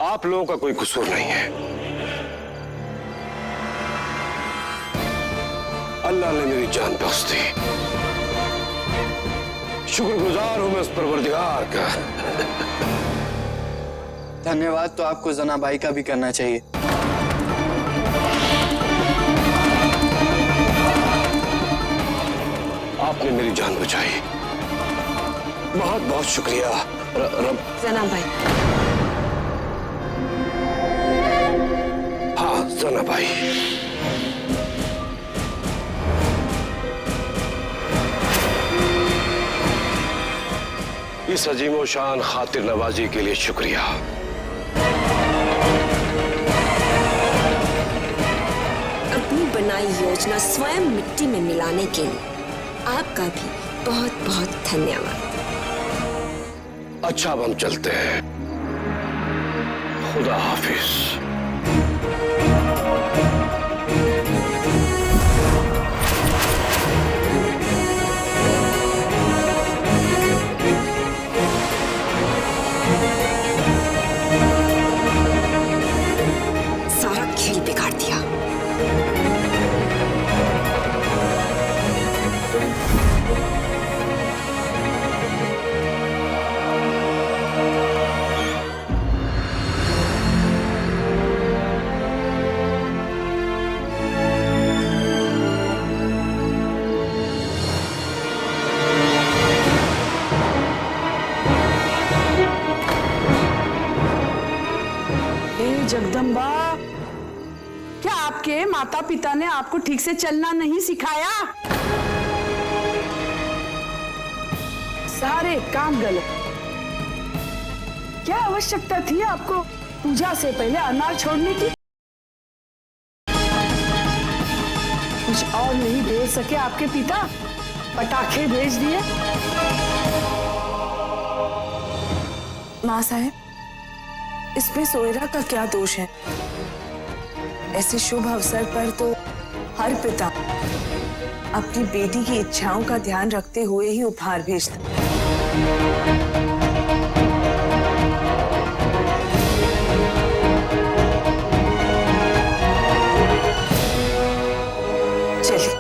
आप लोगों का कोई कसूर नहीं है। अल्लाह ने मेरी जान बख्श दी। शुक्रगुजार हूं मैं उस परवरदिगार का। धन्यवाद तो आपको जना भाई का भी करना चाहिए। आपने मेरी जान बचाई, बहुत बहुत शुक्रिया रब। जना भाई। हाँ जना भाई। इस अजीमो शान खातिर नवाजी के लिए शुक्रिया। अपनी बनाई योजना स्वयं मिट्टी में मिलाने के लिए आपका भी बहुत बहुत धन्यवाद। अच्छा अब हम चलते हैं। खुदा हाफिज। सारा खेल बिगाड़ दिया। जगदम्बा, क्या आपके माता पिता ने आपको ठीक से चलना नहीं सिखाया? सारे काम गलत। क्या आवश्यकता थी आपको पूजा से पहले अनार छोड़ने की? कुछ और नहीं भेज सके आपके पिता, पटाखे भेज दिए। माँ साहब, इसमें सोयरा का क्या दोष है? ऐसे शुभ अवसर पर तो हर पिता अपनी बेटी की इच्छाओं का ध्यान रखते हुए ही उपहार भेजता। चलिए।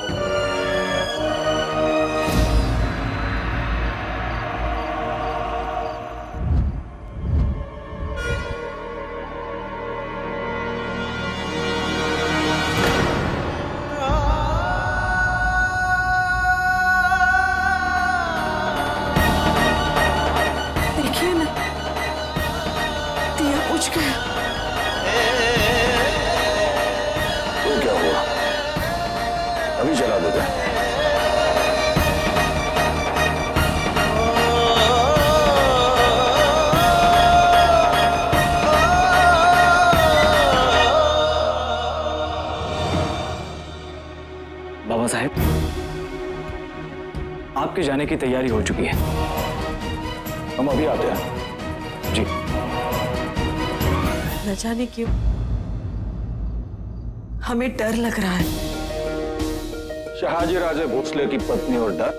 तो क्या हुआ? अभी जला देते हैं। बाबा साहब, आपके जाने की तैयारी हो चुकी है। हम अभी आते हैं। जी। न जाने क्यों हमें डर लग रहा है। शहाजी राजे भोसले की पत्नी और डर।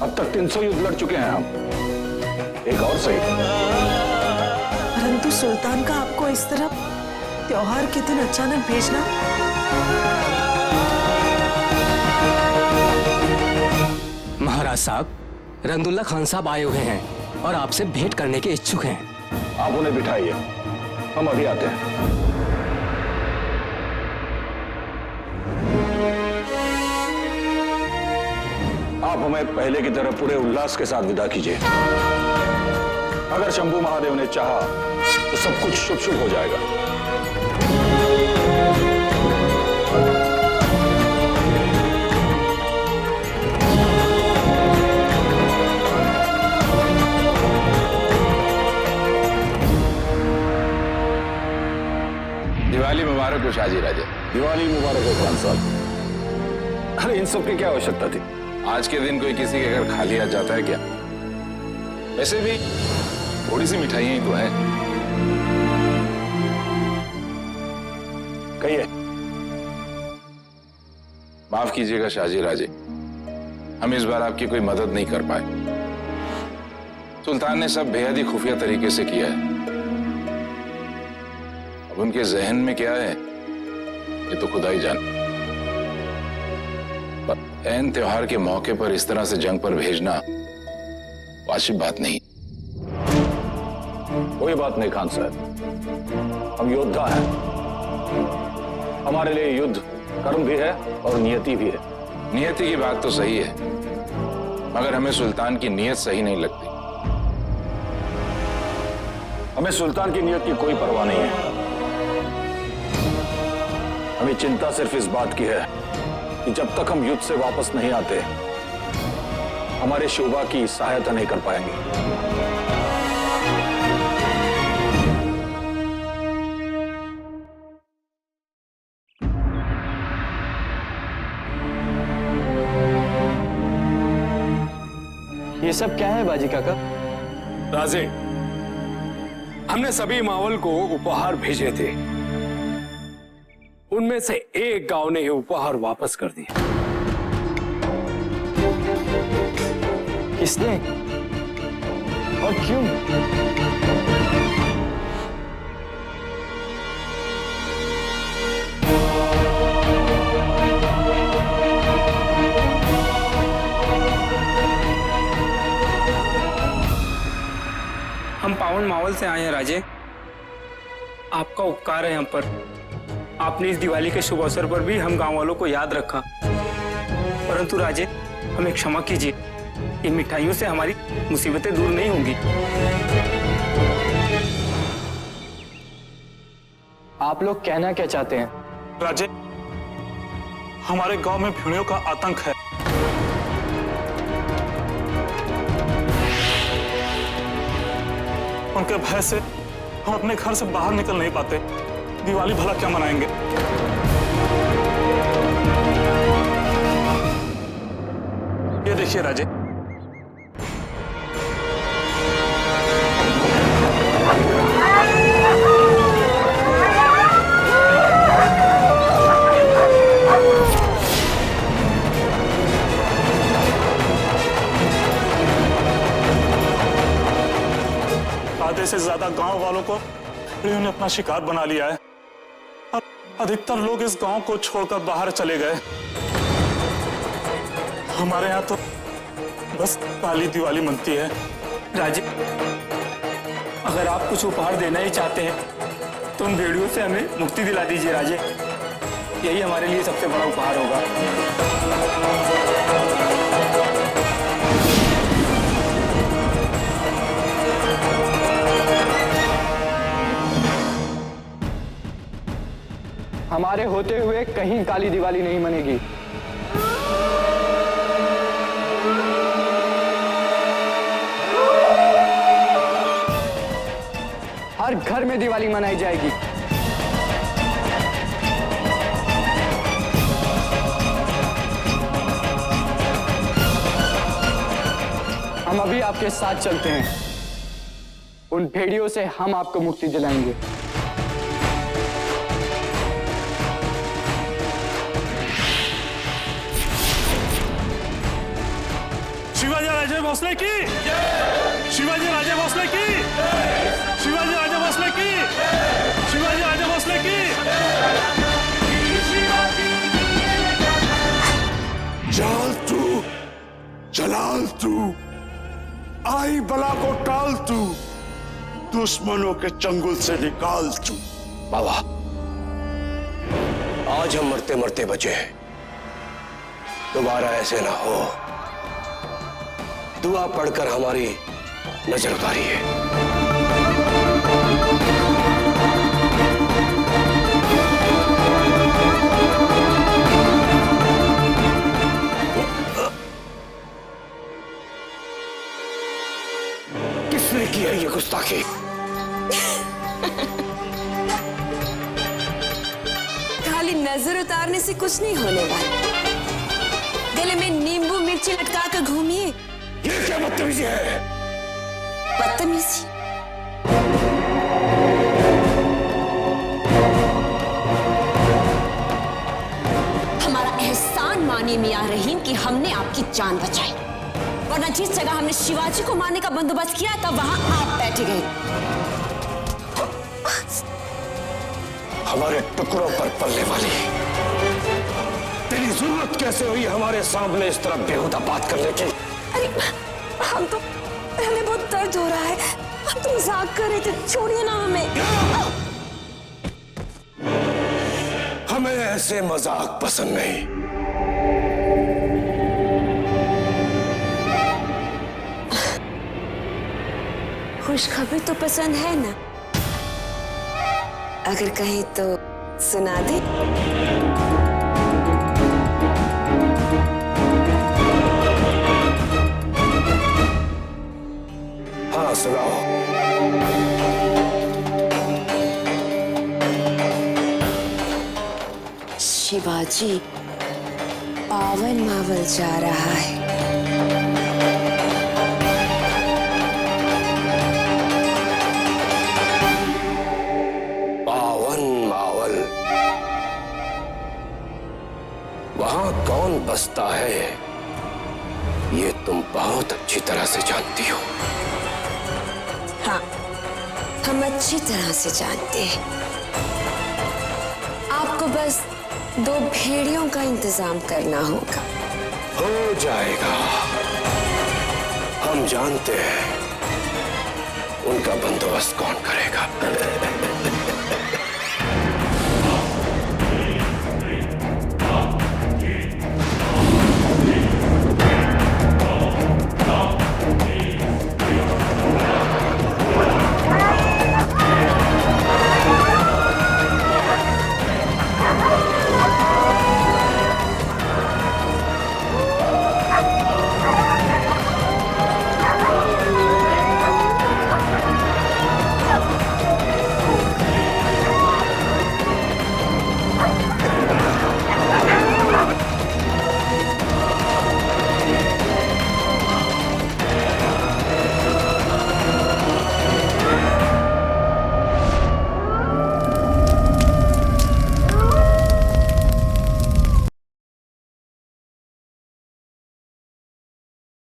अब तक 300 युद्ध लड़ चुके हैं हम। एक और सही। परंतु सुल्तान का आपको इस तरह त्योहार के दिन अचानक भेजना। महाराज साहब, रंदुल्ला खान साहब आए हुए हैं और आपसे भेंट करने के इच्छुक हैं। आप उन्हें बिठाइए, हम अभी आते हैं। आप हमें पहले की तरह पूरे उल्लास के साथ विदा कीजिए। अगर शंभू महादेव ने चाहा तो सब कुछ शुभ शुभ हो जाएगा। दिवाली मुबारक हो शाहजी राजे। दिवाली मुबारक हो खान साहब। अरे इन सब की क्या आवश्यकता थी? आज के दिन कोई किसी के घर खाली आ जाता है क्या? वैसे भी थोड़ी सी मिठाइयां ही तो हैं। कहिए। माफ कीजिएगा शाहजी राजे, हम इस बार आपकी कोई मदद नहीं कर पाए। सुल्तान ने सब बेहद ही खुफिया तरीके से किया है। उनके जहन में क्या है ये तो खुदा ही जाने। पर ऐन त्योहार के मौके पर इस तरह से जंग पर भेजना वाजिब बात नहीं। कोई बात नहीं खान साहब, हम योद्धा हैं। हमारे लिए युद्ध कर्म भी है और नियति भी है। नियति की बात तो सही है, मगर हमें सुल्तान की नीयत सही नहीं लगती। हमें सुल्तान की नीयत की कोई परवाह नहीं है। हमें चिंता सिर्फ इस बात की है कि जब तक हम युद्ध से वापस नहीं आते, हमारे शोभा की सहायता नहीं कर पाएंगे। ये सब क्या है बाजी काका? राजे, हमने सभी मावल को उपहार भेजे थे। उनमें से एक गांव ने ये उपहार वापस कर दिया। किसने और क्यों? हम पावन मावल से आए हैं राजे। आपका उपकार है हम पर। आपने इस दिवाली के शुभ अवसर पर भी हम गांव वालों को याद रखा। परंतु राजे, हमें क्षमा कीजिए, इन मिठाइयों से हमारी मुसीबतें दूर नहीं होंगी। आप लोग कहना क्या चाहते हैं? राजे, हमारे गांव में भेड़ियों का आतंक है। उनके भय से हम अपने घर से बाहर निकल नहीं पाते। दिवाली भला क्या मनाएंगे? ये देखिए राजे, आधे से ज्यादा गांव वालों को भेड़ियों ने अपना शिकार बना लिया है। अब अधिकतर लोग इस गांव को छोड़कर बाहर चले गए। हमारे यहाँ तो बस काली दिवाली मनती है। राजे, अगर आप कुछ उपहार देना ही चाहते हैं तो उन भेड़ियों से हमें मुक्ति दिला दीजिए राजे। यही हमारे लिए सबसे बड़ा उपहार होगा। हमारे होते हुए कहीं काली दिवाली नहीं मनेगी। हर घर में दिवाली मनाई जाएगी। हम अभी आपके साथ चलते हैं। उन भेड़ियों से हम आपको मुक्ति दिलाएंगे। शिवाजी राजे भोसले की, शिवाजी राजे भोसले की, शिवाजी राजे भोसले की, शिवाजी राजे भोसले की। जाल तू, जलाल तू, आई बला को टाल तू, दुश्मनों के चंगुल से निकाल तू। बाबा, आज हम मरते मरते बचे हैं, दोबारा ऐसे ना हो। दुआ पढ़कर हमारी नजर उतारिए। किसने की है ये गुस्ताखी? खाली नजर उतारने से कुछ नहीं होने वाला। गले में नींबू मिर्ची लटका कर घूमिए। ये क्या बदतमीजी है? बदतमीजी? हमारा एहसान मानिए मियां रहीम कि हमने आपकी जान बचाई, वरना जिस जगह हमने शिवाजी को मारने का बंदोबस्त किया था वहां आप बैठे गए। हमारे टुकड़ों पर पलने वाली। तेरी जरूरत कैसे हुई हमारे सामने इस तरह बेहुदा बात करने की? अरे हम तो, हमें बहुत दर्द हो रहा है, हम तो मजाक कर रहे थे, छोड़िए ना हमें। हमें ऐसे मजाक पसंद नहीं। खुशखबरी तो पसंद है ना? अगर कहे तो सुना दे। हाँ सुनाओ। शिवाजी पावन मावल जा रहा है। पावन मावल? वहां कौन बसता है ये तुम बहुत अच्छी तरह से जानती हो। हाँ, हम अच्छी तरह से जानते हैं। आपको बस 2 भेड़ियों का इंतजाम करना होगा। हो जाएगा। हम जानते हैं उनका बंदोबस्त कौन करेगा।